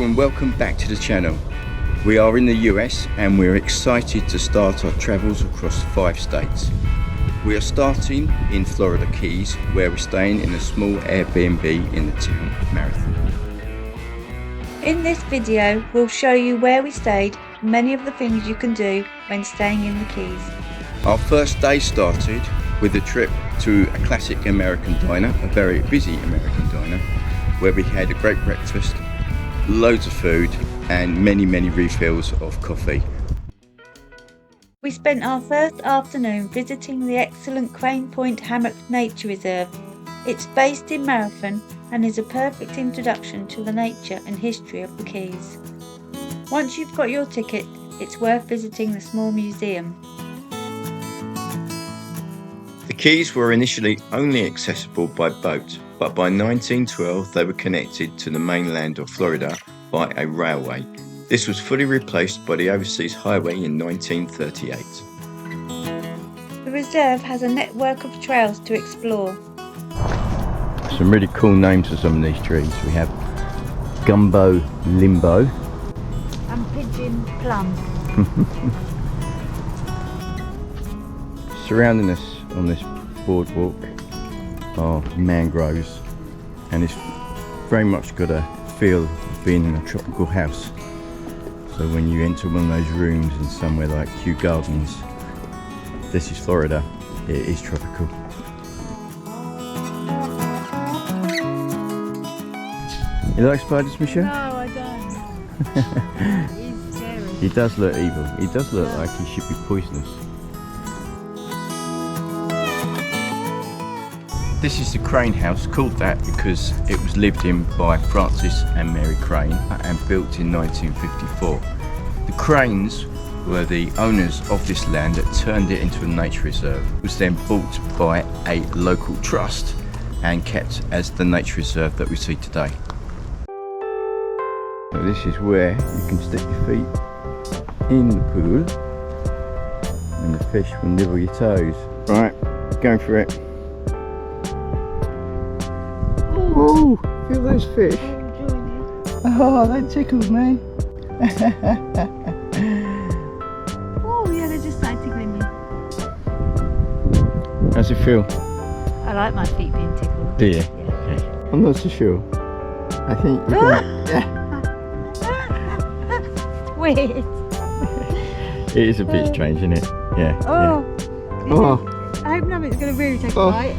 Hello and welcome back to the channel. We are in the US and we're excited to start our travels across 5 states. We are starting in Florida Keys, where we're staying in a small Airbnb in the town of Marathon. In this video, we'll show you where we stayed and many of the things you can do when staying in the Keys. Our first day started with a trip to a classic American diner, a very busy American diner, where we had a great breakfast, loads of food and many refills of coffee. We spent our first afternoon visiting the excellent Crane Point Hammock Nature Reserve. It's based in Marathon and is a perfect introduction to the nature and history of the Keys. Once you've got your ticket, it's worth visiting the small museum. The Keys were initially only accessible by boat, but by 1912 they were connected to the mainland of Florida by a railway. This was fully replaced by the Overseas Highway in 1938. The reserve has a network of trails to explore. Some really cool names for some of these trees. We have Gumbo Limbo And Pigeon Plum. Surrounding us on this boardwalk are mangroves, and it's very much got a feel of being in a tropical house. So when you enter one of those rooms in somewhere like Kew Gardens, this is Florida, it is tropical. You like spiders, Michelle? No, I don't. He's scary. He does look evil. He does look like he should be poisonous. This is the Crane House, called that because it was lived in by Francis and Mary Crane and built in 1954. The Cranes were the owners of this land that turned it into a nature reserve. It was then bought by a local trust and kept as the nature reserve that we see today. So this is where you can stick your feet in the pool and the fish will nibble your toes. Right, going for it. Oh, feel those fish. Oh, they tickled me. Oh yeah, they just started tickling me. How's it feel? I like my feet being tickled. Do you? Yeah. Okay. I'm not so sure. I think you can... Weird. It is a bit strange, isn't it? Yeah. Oh. Yeah. Oh. I hope nothing's going to really take a Oh. bite.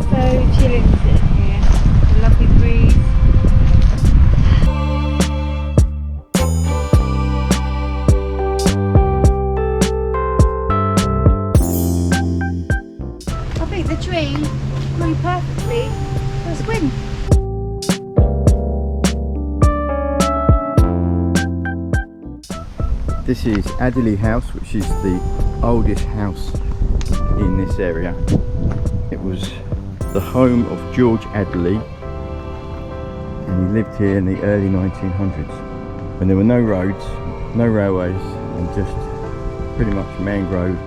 So chilling sitting here. A lovely breeze. I think the tree grew perfectly for a swing. This is Adderley House, which is the oldest house in this area. It was the home of George Adderley, and he lived here in the early 1900s when there were no roads, no railways, and just pretty much mangrove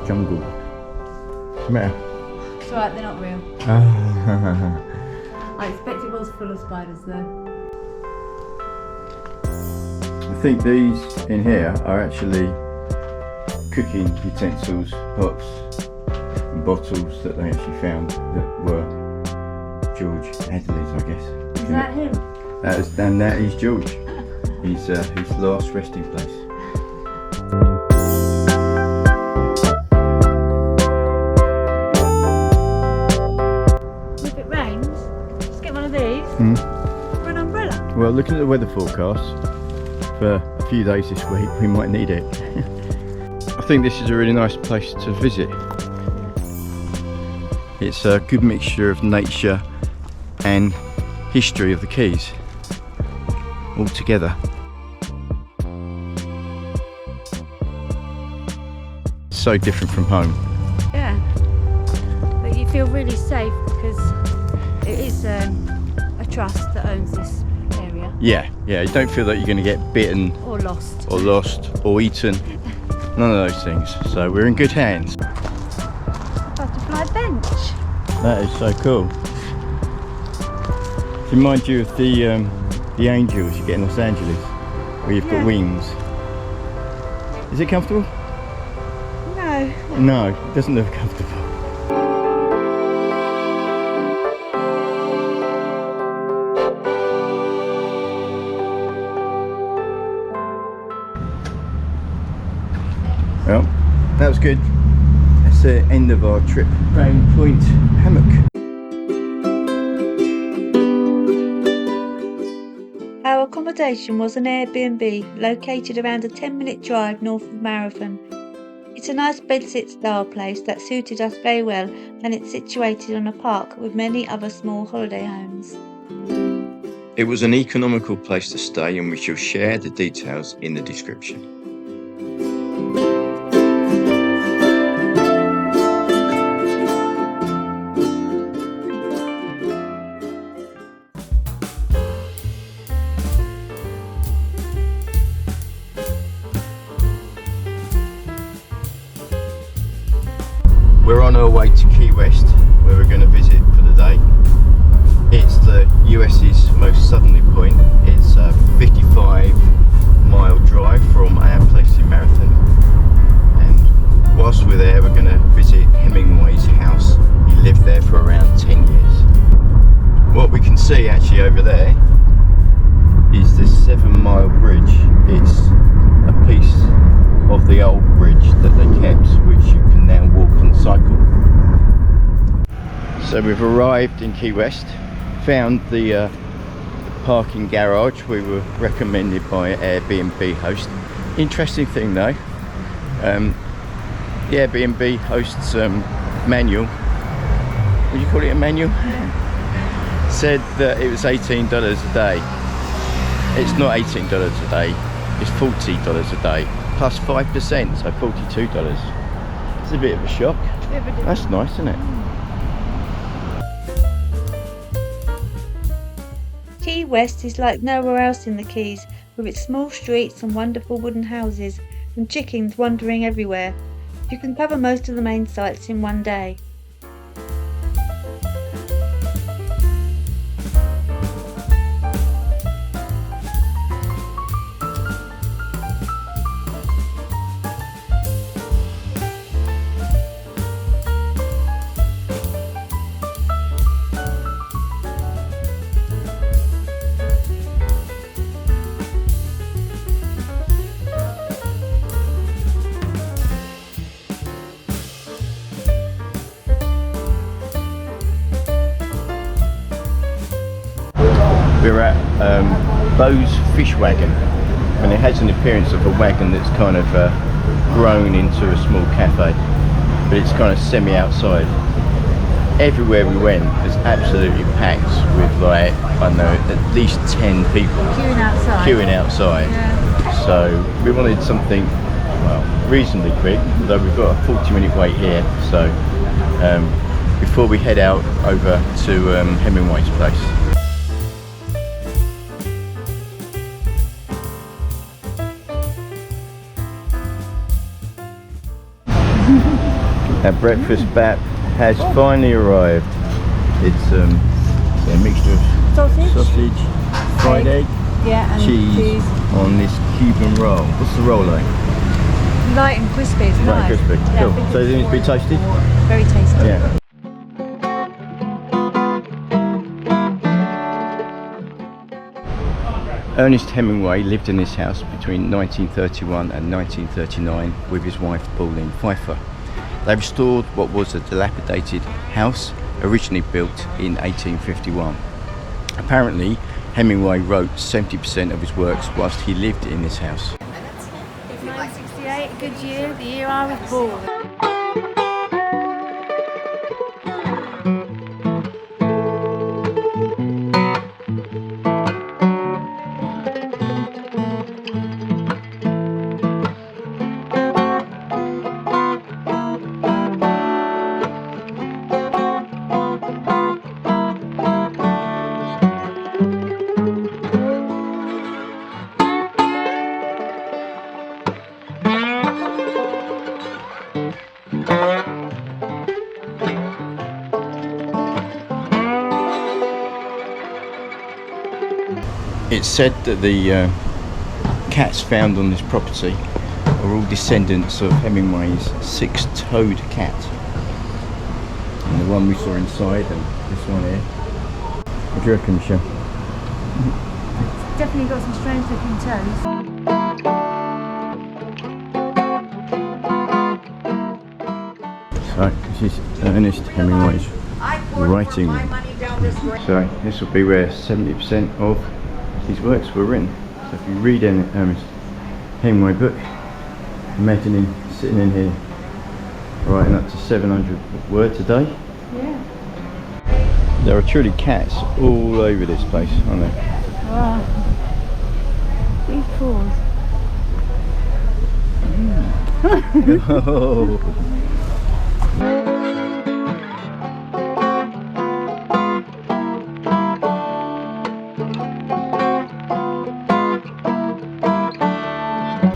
jungle. What's the matter? It's alright, they're not real. I expect it was full of spiders though. I think these in here are actually cooking utensils, pots and bottles that they actually found that were George Adderley's, I guess. Is that him? That is George. His last resting place. If it rains, just get one of these for an umbrella. Well, looking at the weather forecast for a few days this week, we might need it. I think this is a really nice place to visit. It's a good mixture of nature and history of the Keys all together. So different from home. Yeah, but you feel really safe because it is a trust that owns this area. Yeah, you don't feel that you're going to get bitten Or lost. or eaten. None of those things. So we're in good hands. Butterfly bench. That is so cool. Remind you of the angels you get in Los Angeles, where you've got wings. Is it comfortable? No. No, it doesn't look comfortable. Well, that was good. That's the end of our trip. Crane Point Hammock. Our accommodation was an Airbnb located around a 10-minute drive north of Marathon. It's a nice bedsit style place that suited us very well, and it's situated on a park with many other small holiday homes. It was an economical place to stay, and we shall share the details in the description. We're on our way to Key West, where we're going to visit for the day. It's the US's most southerly point. It's a 55-mile drive from our place in Marathon. And whilst we're there, we're going to visit Hemingway's house. He lived there for around 10 years. What we can see actually over there is the 7-mile bridge. It's a piece of the old bridge that they kept, which you can now walk and cycle. So we've arrived in Key West, found the parking garage we were recommended by an Airbnb host. Interesting thing though, the Airbnb host's manual, would you call it a manual? Said that it was $18 a day. It's not $18 a day, it's $40 a day. Plus 5%, so $42. It's a bit of a shock. That's nice, isn't it? Key West is like nowhere else in the Keys, with its small streets and wonderful wooden houses and chickens wandering everywhere. You can cover most of the main sites in one day. We're at Bo's Fish Wagon, and it has an appearance of a wagon that's kind of grown into a small cafe, but it's kind of semi-outside. Everywhere we went was absolutely packed with, like, I don't know, at least 10 people queuing outside. Yeah. So we wanted something, well, reasonably quick, although we've got a 40-minute wait here, so before we head out over to Hemingway's place. Our breakfast bat has finally arrived. It's a mixture of sausage, fried egg, and cheese on this Cuban roll. What's the roll like? Light and crispy, it's Light and crispy, Yeah, cool. So it needs to be toasted? Very tasty. Yeah. Ernest Hemingway lived in this house between 1931 and 1939 with his wife Pauline Pfeiffer. They restored what was a dilapidated house originally built in 1851. Apparently, Hemingway wrote 70% of his works whilst he lived in this house. 1968, a good year, the year I was born. It's said that the cats found on this property are all descendants of Hemingway's six-toed cat. And the one we saw inside and this one here. What do you reckon, Michelle? Definitely got some strange looking toes. So, this is Ernest Hemingway's writing room. So, this will be where 70% of his works were written. So, if you read an Ernest Hemingway book, imagine him sitting in here writing up to 700 words a day. Yeah. There are truly cats all over this place, aren't there? Wow. Big paws. Oh.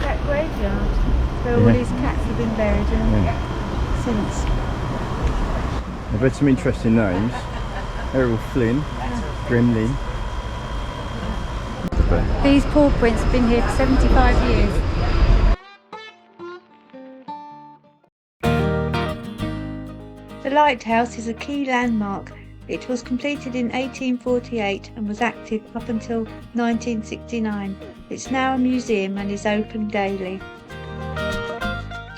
That graveyard where all these cats have been buried in since. I've had some interesting names. Errol Flynn, Gremlin. These paw prints have been here for 75 years. The lighthouse is a key landmark. It was completed in 1848 and was active up until 1969. It's now a museum and is open daily.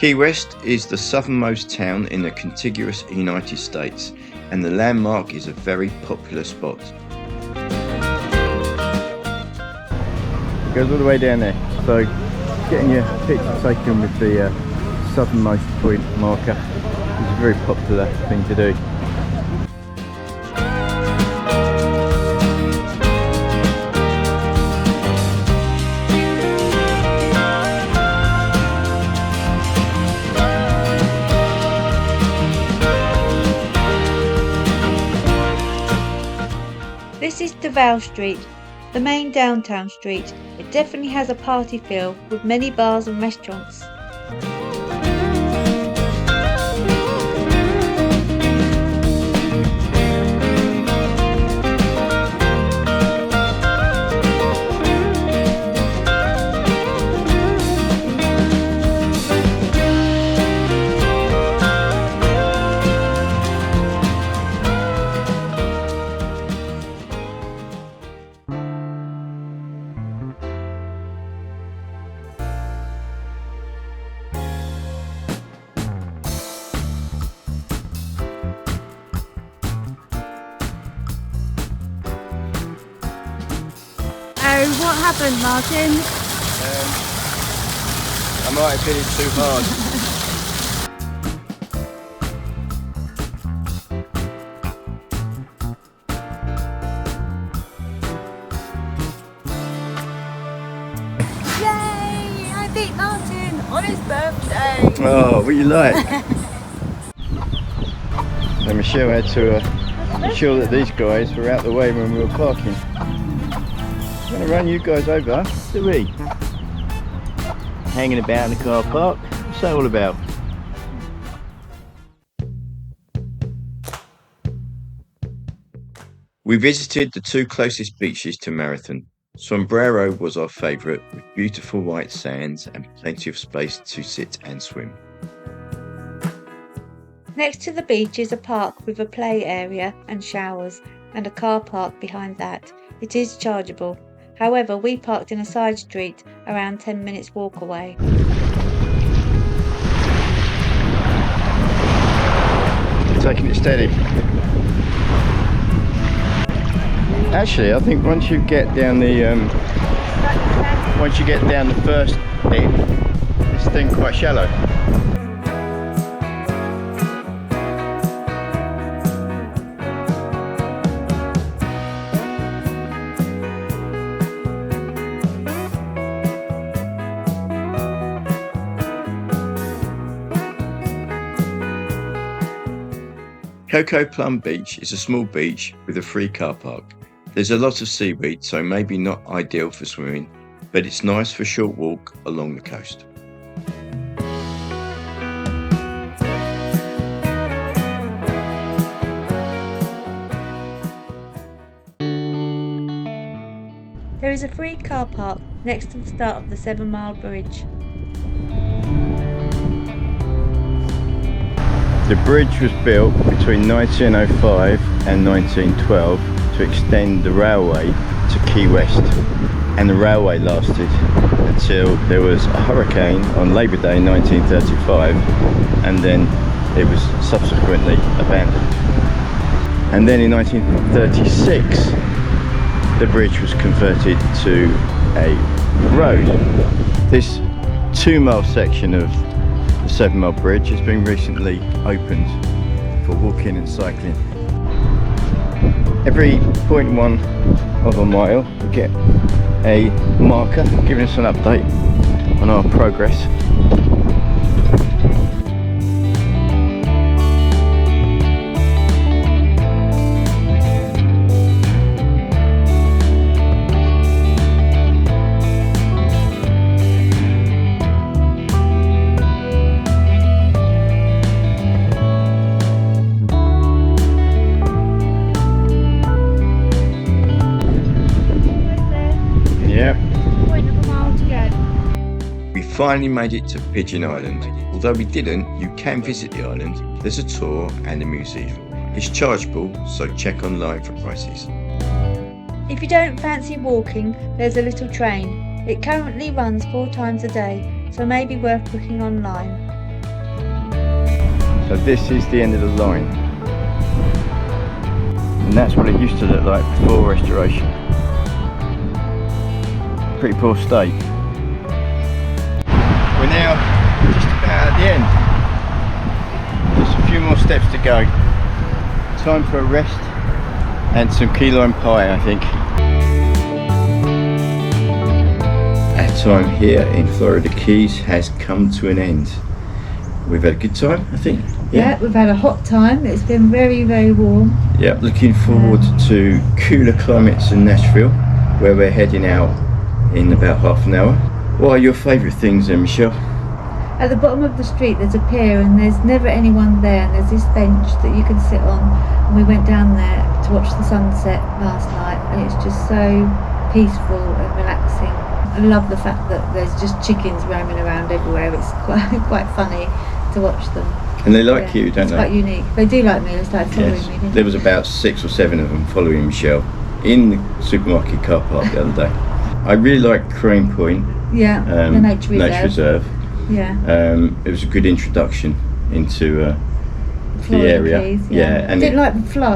Key West is the southernmost town in the contiguous United States, and the landmark is a very popular spot. It goes all the way down there, so getting your picture taken with the southernmost point marker is a very popular thing to do. This is Duval Street, the main downtown street. It definitely has a party feel with many bars and restaurants. Oh, what happened, Martin? I might have hit it too hard. Yay! I beat Martin on his birthday. Oh, what you like? So Michelle had to ensure that these guys were out the way when we were parking. I'm going to run you guys over, do we? Hanging about in the car park, what's that all about? We visited the two closest beaches to Marathon. Sombrero was our favourite, with beautiful white sands and plenty of space to sit and swim. Next to the beach is a park with a play area and showers, and a car park behind that. It is chargeable. However, we parked in a side street around 10 minutes walk away. Taking it steady. Actually, I think once you get down the first dip, this thing quite shallow. Coco Plum Beach is a small beach with a free car park. There's a lot of seaweed, so maybe not ideal for swimming, but it's nice for a short walk along the coast. There is a free car park next to the start of the 7 Mile Bridge. The bridge was built between 1905 and 1912 to extend the railway to Key West, and the railway lasted until there was a hurricane on Labour Day 1935, and then it was subsequently abandoned. And then in 1936 the bridge was converted to a road. This 2 mile section of the 7 Mile Bridge has been recently opened for walking and cycling. Every 0.1 of a mile we get a marker giving us an update on our progress. Yep. 1 mile to go. We finally made it to Pigeon Island. Although we didn't, you can visit the island. There's a tour and a museum. It's chargeable, so check online for prices. If you don't fancy walking, there's a little train. It currently runs 4 times a day, so may be worth booking online. So this is the end of the line, and that's what it used to look like before restoration. Pretty poor state. We're now just about at the end. Just a few more steps to go. Time for a rest and some key lime pie, I think. Our time here in Florida Keys has come to an end. We've had a good time, I think. Yeah, we've had a hot time. It's been very, very warm. Yeah, looking forward to cooler climates in Nashville, where we're heading out in about half an hour. What are your favourite things then, Michelle? At the bottom of the street there's a pier and there's never anyone there, and there's this bench that you can sit on, and we went down there to watch the sunset last night, and it's just so peaceful and relaxing. I love the fact that there's just chickens roaming around everywhere. It's quite funny to watch them. And they like you, don't it's they? Quite unique. They do like me. They started following me. Didn't There was about 6 or 7 of them following Michelle in the supermarket car park the other day. I really like Crane Point, yeah, the nature reserve. Yeah. It was a good introduction into the Florida area. Keys, yeah, I and didn't like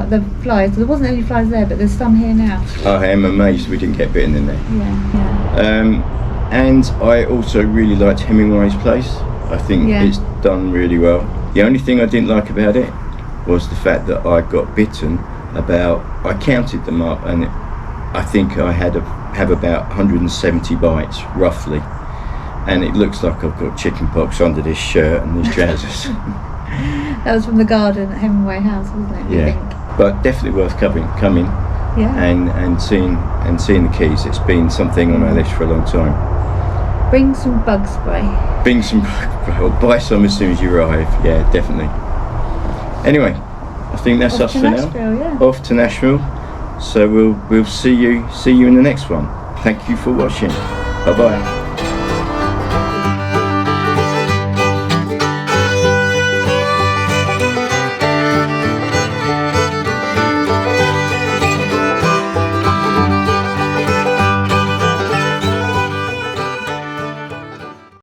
the flies. There wasn't any flies there, but there's some here now. I am amazed we didn't get bitten in there. Yeah. And I also really liked Hemingway's place. I think it's done really well. The only thing I didn't like about it was the fact that I got bitten I counted them up, and I think I have about 170 bites roughly, and it looks like I've got chicken pox under this shirt and these trousers. That was from the garden at Hemingway House, wasn't it? Yeah, I think. but definitely worth coming Yeah. and seeing the Keys. It's been something on my list for a long time. Bring some bug spray. Bring some, or buy some as soon as you arrive. Yeah, definitely. Anyway, I think that's us for now. Yeah. Off to Nashville. So we'll see you in the next one. Thank you for watching. Bye bye.